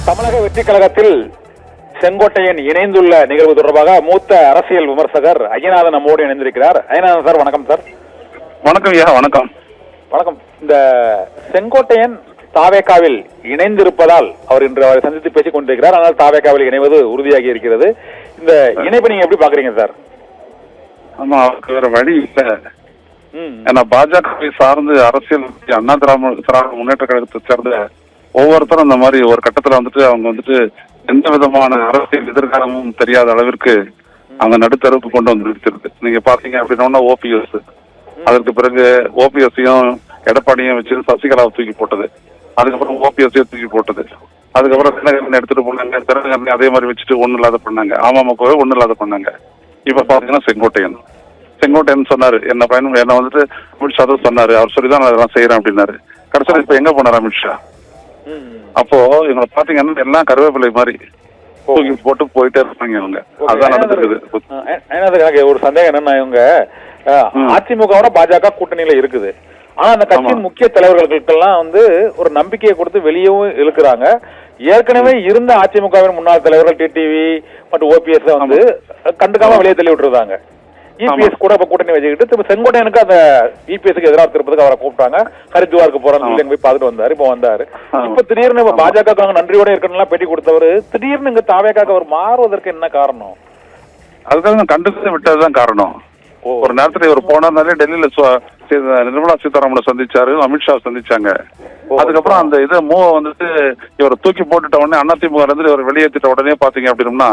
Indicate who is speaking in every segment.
Speaker 1: தமிழக வெற்றி கழகத்தில் செங்கோட்டையன் இணைந்துள்ள நிகழ்வு தொடர்பாக மூத்த அரசியல் விமர்சகர் ஐயநாதன் நம்மோடு இணைந்திருக்கிறார். ஐயநாதன் சார், வணக்கம் சார்.
Speaker 2: வணக்கம் ஐயா. வணக்கம்.
Speaker 1: வணக்கம். இந்த செங்கோட்டையன் தாவேகாவில் இணைந்திருப்பதால் அவர் இன்று அவரை சந்தித்து பேசிக் கொண்டிருக்கிறார். ஆனால் தாவேகாவில் இணைவது உறுதியாகி இருக்கிறது. இந்த இணைப்பை நீங்க எப்படி பாக்குறீங்க சார்?
Speaker 2: ஆமா, அவருக்கு வேற வழி இல்ல. ஏன்னா பாஜகவை சார்ந்து அரசியல் அண்ணா திராவிட முன்னேற்ற கழகத்தை சேர்ந்த ஒவ்வொருத்தரும் இந்த மாதிரி ஒரு கட்டத்துல அவங்க எந்த விதமான அரசியல் எதிர்காலமும் தெரியாத அளவிற்கு அவங்க நடுத்தரவுக்கு கொண்டு வந்து நிறுத்திருக்கு. நீங்க பாத்தீங்க அப்படின்னா ஓபிஎஸ், அதற்கு பிறகு ஓபிஎஸ்ஸையும் எடப்பாடியும் வச்சு சசிகலாவை தூக்கி போட்டது, அதுக்கப்புறம் ஓபிஎஸ்ஸையும் தூக்கி போட்டது, அதுக்கப்புறம் தினகரன் எடுத்துட்டு போனாங்க, தினகரனை அதே மாதிரி வச்சுட்டு ஒண்ணு இல்லாத பண்ணாங்க, அமமுகவே ஒண்ணு இல்லாத பண்ணாங்க. இப்ப பாத்தீங்கன்னா செங்கோட்டையன் சொன்னாரு, என்ன அமித்ஷா தான் சொன்னாரு, அவர் சொல்லிதான் அதெல்லாம் செய்யறேன் அப்படின்னாரு. கடைசியில் இப்ப எங்க போனாரு அமித்ஷா? அப்போ இவங்களை பாத்தீங்கன்னா எல்லாம் கருவேப்பிலை மாதிரி தூக்கி போட்டு போயிட்டே இருப்பாங்க இவங்க. அதான் நடந்திருக்குது.
Speaker 1: ஒரு சந்தேகம் என்னன்னா, இவங்க அதிமுகவோட பாஜக கூட்டணியில இருக்குது. ஆனா அந்த கட்சியின் முக்கிய தலைவர்களுக்கெல்லாம் ஒரு நம்பிக்கையை கொடுத்து வெளியவும் இழுக்கிறாங்க. ஏற்கனவே இருந்த அதிமுகவின் முன்னாள் தலைவர்கள் டிடிவி மற்றும் ஓபிஎஸ் கண்டுக்காம வெளியே தள்ளி விட்டுருந்தாங்க. இபிஎஸ் கூட இப்ப கூட்டணி வச்சுக்கிட்டு திரும்ப செங்கோட்டையனுக்கு அந்த இபிஎஸ்க்கு எதிராக திருப்பதுக்கு அவரை கூப்பிட்டாங்க. ஹரித்வாருக்கு போறாங்க போய் பார்த்துட்டு வந்தாரு. இப்ப வந்தாரு. இப்ப திடீர்னு பாஜக நன்றியோட இருக்கணும் பேட்டி கொடுத்தவரு திடீர்னு இங்க தாவேகாக அவர் மாறுவதற்கு என்ன காரணம்?
Speaker 2: அதுக்காக கண்டுக்க விட்டதுதான் காரணம். ஒரு நேரத்துல இவர் போனாலே டெல்லியில நிர்மலா சீதாராமனை சந்திச்சாரு, அமித்ஷா சந்திச்சாங்க. அதுக்கப்புறம் அந்த இதை இவரை தூக்கி போட்டுட்ட உடனே அதிமுக இருந்து இவர் வெளியேற்றிட்ட உடனே பாத்தீங்க அப்படின்னா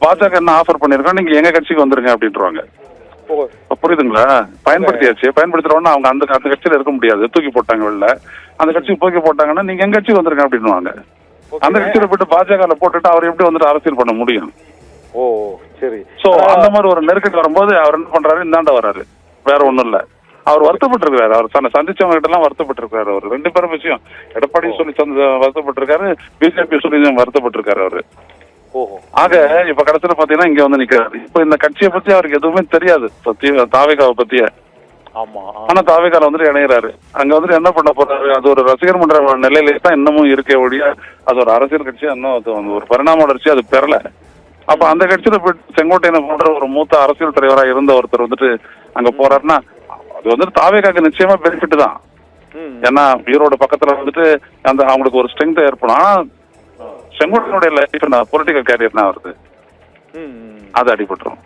Speaker 2: பாஜக என்ன ஆஃபர் பண்ணிருக்கோம், நீங்க எங்க கட்சிக்கு வந்துருங்க அப்படின்றாங்க. புரியுதுங்களா? பயன்படுத்தின உடனே அவங்க அந்த கட்சியில இருக்க முடியாது, தூக்கி போட்டாங்க வெளில. அந்த கட்சிக்கு தூக்கி போட்டாங்கன்னா நீங்க எங்க கட்சிக்கு வந்துருங்க அப்படின்னு அந்த கட்சியில போயிட்டு பாஜக போட்டுட்டு அவர் எப்படி அரசியல் பண்ண முடியும்?
Speaker 1: ஓ சரி.
Speaker 2: சோ அந்த மாதிரி ஒரு நெருக்கடி வரும்போது அவர் என்ன பண்றாரு, இந்தாண்ட வர்றாரு. வேற ஒண்ணும் இல்ல, அவர் வருத்தப்பட்டிருக்காரு. அவர் சந்திச்சவங்க கிட்ட எல்லாம் வருத்தப்பட்டிருக்காரு. அவர் ரெண்டு பேரும் விஷயம், எடப்பாடி சொல்லி வருத்தப்பட்டிருக்காரு, பிஜேபி சொல்லி வருத்தப்பட்டிருக்காரு அவரு. ஆக இப்ப கடைசியில பாத்தீங்கன்னா இங்க நிக்கிறாரு. இப்ப இந்த கட்சியை பத்தி அவருக்கு எதுவுமே தெரியாது, தாவேகாவை பத்திய. ஆனா தாவேகால இணையறாரு. அங்க என்ன பண்ண போறாரு, அது ஒரு ரசிகர் மன்ற நிலையிலே தான் இன்னமும் இருக்கே ஒழிய அது ஒரு அரசியல் கட்சி இன்னும் ஒரு பரிணாம வளர்ச்சி அது பெறல. அப்ப அந்த கட்சியில போயிட்டு செங்கோட்டையனை போன்ற ஒரு மூத்த அரசியல் தலைவராக இருந்த ஒருத்தர் அங்க போறாருன்னா அது தாவேகாக்கு நிச்சயமா பெனிஃபிட் தான். ஏன்னா ஈரோடு பக்கத்துல அந்த அவங்களுக்கு ஒரு ஸ்ட்ரென்த் ஏற்படும். ஆனா செங்கோட்டையனுடைய லைஃப் பொலிட்டிக்கல் கேரியர்னா வருது, அது அடிபட்டுரும்.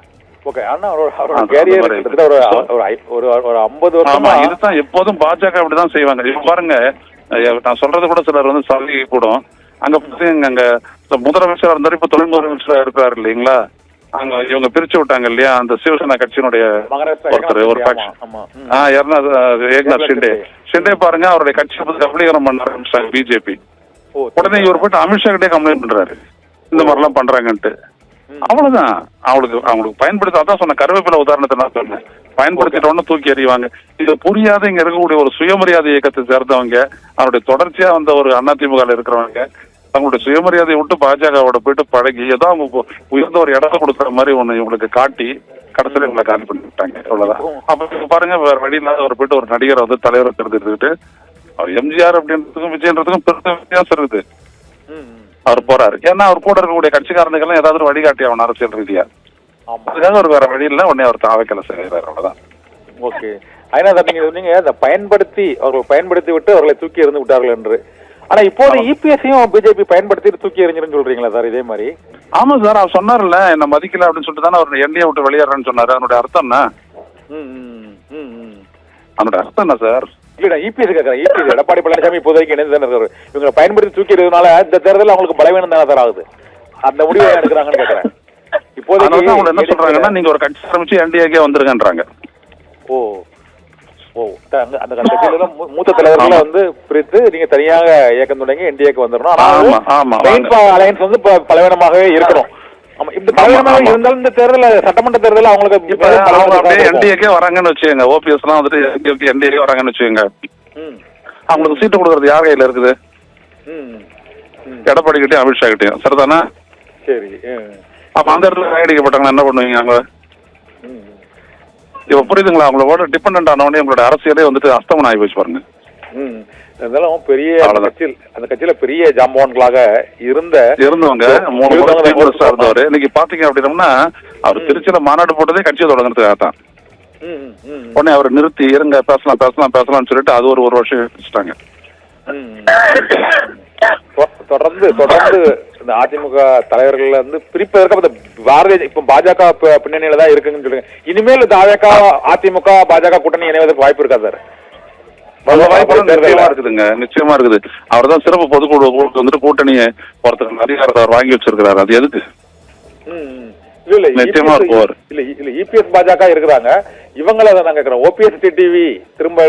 Speaker 2: இதுதான் எப்போதும் பாஜக அப்படிதான் செய்வாங்க. இப்ப பாருங்க, நான் சொல்றது கூட சிலர் சலுகை கூடும். அங்க அங்க முதலமைச்சர் இருந்தாரு, இப்ப துணை முதலமைச்சரா இருக்கிறாரு இல்லைங்களா? அங்க இவங்க பிரிச்சு விட்டாங்க இல்லையா, அந்த சிவசேனா கட்சியினுடைய ஒருத்தர் ஒரு ஏக்நாத் ஷிண்டே பாருங்க, அவருடைய கட்சியை பத்தி கபலீகரம் பண்ண ஆரம்பிச்சாங்க பிஜேபி. உடனே இவர் போயிட்டு அமித்ஷா கிட்டே கம்ப்ளைண்ட் பண்றாரு, இந்த மாதிரி எல்லாம் பண்றாங்கன்ட்டு. அவ்வளவுதான். அவங்களுக்கு பயன்படுத்த, அதான் சொன்ன கருவேப்பிலை உதாரணத்தை நான் சொன்னேன், பயன்படுத்திட்ட உடனே தூக்கி எறிவாங்க. இது புரியாத இங்க இருக்கக்கூடிய ஒரு சுயமரியாதை இயக்கத்தை சேர்ந்தவங்க, அவருடைய தொடர்ச்சியா ஒரு அதிமுக இருக்கிறவங்க தங்களுடைய சுயமரியாதையை விட்டு பாஜகவோட போயிட்டு பழகி ஏதோ அவங்க உயர்ந்த ஒரு இடத்தை கொடுக்குற மாதிரி ஒண்ணு இவங்களுக்கு காட்டி கடைசியில இவங்களை காலி பண்ணி விட்டாங்க. அவ்வளவுதான். அப்ப பாருங்க, வேற வழி இல்லாத அவர் போயிட்டு ஒரு நடிகரை தலைவரை தேர்ந்தெடுத்துக்கிட்டு அவர் எம்ஜிஆர் அப்படின்றதுக்கும் விஜயன்றதுக்கும் பெருத்த வித்தியாசம் இருக்குது. அவர் போறாரு, ஏன்னா அவர் கூட இருக்கக்கூடிய கட்சிக்காரனுக்கெல்லாம் ஏதாவது ஒரு வழிகாட்டி அவன் அரசியல் ரீதியா. அதுக்காக ஒரு வேற வழி இல்ல, உடனே அவர் தாவேக்கால செய்யறாரு. அவ்வளவுதான்.
Speaker 1: ஓகே. அதனால நீங்க சொன்னீங்க அதை பயன்படுத்தி விட்டு அவர்களை தூக்கி எறிந்து விட்டார்கள் என்று. ஆனா இப்போது இபிஎஸ்ஸையும் பிஜேபி பயன்படுத்தி தூக்கி எறிஞ்சிருன்னு சொல்றீங்களா சார்? இதே மாதிரி.
Speaker 2: ஆமா சார், அவர் சொன்னார்ல, என்ன மதிக்கல அப்படின்னு சொல்லிட்டு தானே அவர் என்டிஏ விட்டு வெளியேறான்னு சொன்னாரு. அதனுடைய அர்த்தம் என்ன? அதனுடைய அர்த்தம் என்ன சார்?
Speaker 1: இல்ல, இபிஎஸ் கேட்கறேன். இபிஎஸ் எடப்பாடி பழனிசாமி இப்போதைக்கு இணைந்து தானே இருக்காரு. இவங்க பயன்படுத்தி தூக்கி எறிவதனால இந்த தேர்தல் அவங்களுக்கு பலவீனம் தானே சார் ஆகுது? அந்த முடிவை எடுக்கிறாங்கன்னு கேட்கறேன். இப்போதைக்கு
Speaker 2: என்ன சொல்றாங்கன்னா, நீங்க ஒரு கட்சி ஆரம்பிச்சு என்டிஏக்கே வந்துருங்கன்றாங்க.
Speaker 1: அந்த கட்சியில மூத்த தலைவர்களை பிரித்து நீங்க தனியாக இயக்கம் தொடங்கி என்டிஏக்கு வந்துடணும். அலையன்ஸ் பலவீனமாகவே இருக்கணும். இந்த பலவீனமாக இருந்தாலும் இந்த தேர்தல், சட்டமன்ற தேர்தல் அவங்களுக்கு
Speaker 2: என்டிஏக்கே வராங்கன்னு வச்சுக்கோங்க. ஓபிஎஸ் எல்லாம் என்டிஏக்கே வராங்கன்னு வச்சுக்கோங்க. அவங்களுக்கு சீட்டு கொடுக்கறது யார் கையில இருக்குது? எடப்பாடி கிட்டயும் அமித்ஷா கிட்டயும். சரிதானே?
Speaker 1: சரி.
Speaker 2: அப்ப அந்த இடத்துல கையடிக்கப்பட்டாங்கன்னா என்ன பண்ணுவீங்க அவங்க? இப்ப புரியுதுங்களா? அவங்களோட டிபெண்ட் ஆனவனே உங்களோட அரசியலே அஸ்தமனம் ஆகி போச்சு பாருங்க.
Speaker 1: இருந்தாலும் பெரிய அந்த கட்சியில பெரிய ஜாம்பவான்களாக இருந்தவங்க
Speaker 2: 3 வருஷம் இருந்தவர். இன்னைக்கு பாத்தீங்க அப்படின்னம்னா அவர் திருச்சியில மாநாடு போட்டதே கட்சியை தொடங்குறதுக்காக தான். உடனே அவர் நிறுத்தி இருங்க பேசலாம்னு சொல்லிட்டு அது ஒரு வருஷம் வச்சுட்டாங்க.
Speaker 1: தொடர்ந்து இந்த அதிமுக தலைவர்கள் வந்து பிரிப்பதற்கு பாரதிய இப்ப பாஜக பின்னணியில தான் இருக்குன்னு சொல்லுங்க. இனிமேல் அதிமுக பாஜக கூட்டணி இணைவதற்கு வாய்ப்பு இருக்கா சார்?
Speaker 2: நிச்சயமா இருக்குது. அவர் தான் சிறப்பு பொதுக்குழு வந்துட்டு கூட்டணியை ஒருத்தர் அதிகாரத்தை அவர் வாங்கி வச்சிருக்கிறாரு. அது எதுக்கு?
Speaker 1: நிச்சயமா இருக்குவார். இல்ல இபிஎஸ் பாஜக இருக்கிறாங்க, இவங்கள நான் கேக்குறேன். ஓபிஎஸ் டிடிவி திரும்ப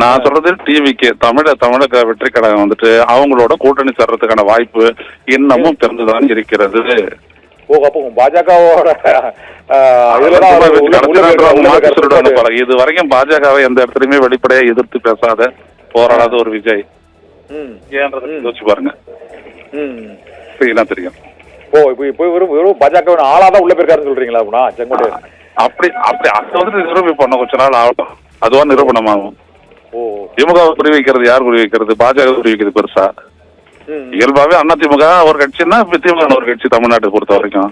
Speaker 2: நான் சொல்றது டிவிக்கு தமிழக வெற்றி கழகம் வந்துட்டு அவங்களோட கூட்டணி சேர்றதுக்கான வாய்ப்பு இன்னமும் திறந்துதான் இருக்கிறது.
Speaker 1: பாஜகவோட
Speaker 2: இது வரைக்கும் பாஜகவை எந்த இடத்துலயுமே வெளிப்படையா எதிர்த்து பேசாத போராடாத ஒரு விஜய் ஏன்றதை யோசிச்சு பாருங்க. தெரியும்.
Speaker 1: பாஜக ஆளாதான் உள்ள போயிருக்காருன்னு சொல்றீங்களா செங்கோட்டை?
Speaker 2: அப்படி அது வந்துட்டு நிரூபணம் பண்ண கொஞ்ச நாள் ஆகட்டும், அதுவா நிரூபணமாகும். திமுக குறி வைக்கிறது யார் குறி வைக்கிறது? பாஜக குறி வைக்கிறது பெருசா? இயல்பாவே அதிமுக ஒரு கட்சின்னா திமுக ஒரு கட்சி தமிழ்நாட்டை பொறுத்த வரைக்கும்.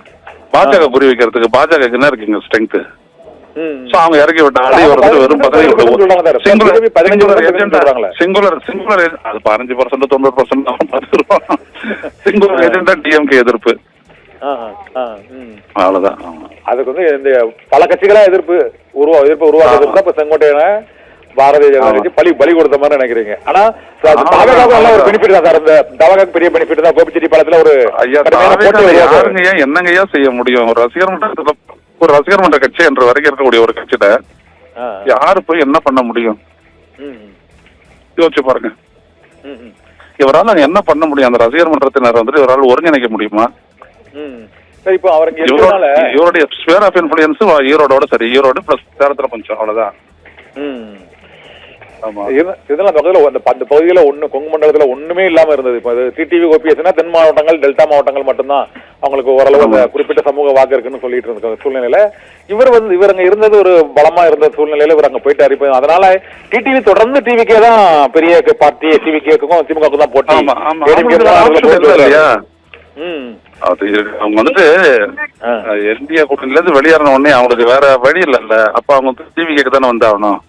Speaker 2: பாஜக குறி வைக்கிறதுக்கு பாஜக என்ன இருக்குங்க ஸ்ட்ரென்த்? அவங்க இறக்கி விட்டாங்க. வெறும் சிங்குலர் அது 15% 90% சிங்குலர் ஏஜெண்டா டிஎம்கே எதிர்ப்பு. அவ்வளவுதான்.
Speaker 1: அதுக்கு வந்து இந்த பல கட்சிகளா எதிர்ப்பு உருவாக்குறது இப்ப செங்கோட்டையன பாரதிய ஜனதா கட்சி பலி கொடுத்த மாதிரி நினைக்கிறீங்க. ஆனா ஒரு பெனிஃபிட் தான் சார். இந்த தவகாக்கு பெரிய பெனிஃபிட் தான். கோபிச்செட்டி பாலத்துல ஒரு
Speaker 2: என்னங்கய்யா செய்ய முடியும்? ஒரு ரசிகர் மன்ற கட்சி என்ற வரைக்கும் இருக்கக்கூடிய ஒரு கட்சியில யாரு போய் என்ன பண்ண முடியும்? யோசிச்சு பாருங்க. இவரால் என்ன பண்ண முடியும்? அந்த ரசிகர் மன்றத்தினர் வந்துட்டு இவரால் ஒருங்கிணைக்க முடியுமா? இவருடைய ஸ்பியர் ஆஃப் இன்ஃப்ளூயன்ஸ் ஈரோடோட சரி, ஈரோடு பிளஸ் சேலத்துல கொஞ்சம், அவ்வளவுதான்.
Speaker 1: இதெல்லாம் அந்த பகுதியில கொங்கு மண்டலத்துல ஒண்ணுமே இல்லாம இருந்தது. இப்ப டிடிவி ஓபிஎஸ்னா தென் மாவட்டங்கள் டெல்டா மாவட்டங்கள் மட்டும்தான் அவங்களுக்கு ஓரளவு அந்த குறிப்பிட்ட சமூக வாக்கு இருக்குன்னு சொல்லிட்டு இருந்த சூழ்நிலையில இவர் அங்க இருந்தது ஒரு பலமா இருந்த சூழ்நிலையில இவர் அங்க போயிட்டு அறிவிப்பு. அதனால டிடிவி தொடர்ந்து டிவிக்கே தான் பெரிய பார்ட்டி, டிவிக்கும் திமுக தான் போட்டி.
Speaker 2: அவங்க வந்துட்டு என்டிஏ கூட்டணில இருந்து வெளியேறின உடனே அவங்களுக்கு வேற வழி இல்ல. அப்ப அவங்க டிவி கேட்க தானே வந்தாகணும்.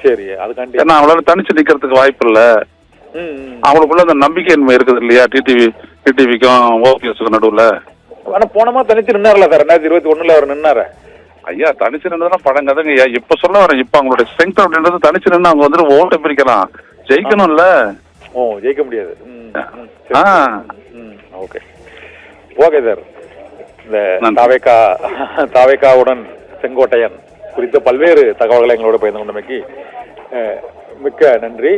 Speaker 1: சரி, அதுக்காண்டி
Speaker 2: ஏன்னா அவங்களால தனிச்சு நிக்கிறதுக்கு வாய்ப்பு இல்ல. அவங்களுக்குள்ள அந்த நம்பிக்கையின்மை இருக்குது இல்லையா? டிடிவிக்கும் ஓபிஎஸ்க்கும் நடுவுல.
Speaker 1: ஆனா போனமா தனிச்சு நின்னார்ல சார் 2021 அவர் நின்னாரு.
Speaker 2: ஐயா தனிச்சு நின்றதுனா பழங்கதுங்க ஐயா. இப்ப சொல்ல வரேன், இப்ப அவங்களுடைய ஸ்ட்ரென்த் அப்படின்றது தனிச்சு நின்று அவங்க வந்துட்டு ஓட்டை பிரிக்கலாம், ஜெயிக்கணும்ல.
Speaker 1: ஜெயிக்க முடியாது. Okay sir. இந்த தாவேகாவுடன் செங்கோட்டையன் குறித்த பல்வேறு தகவல்களை எங்களோட பகிர்ந்து கொண்டமைக்கு மிக்க நன்றி.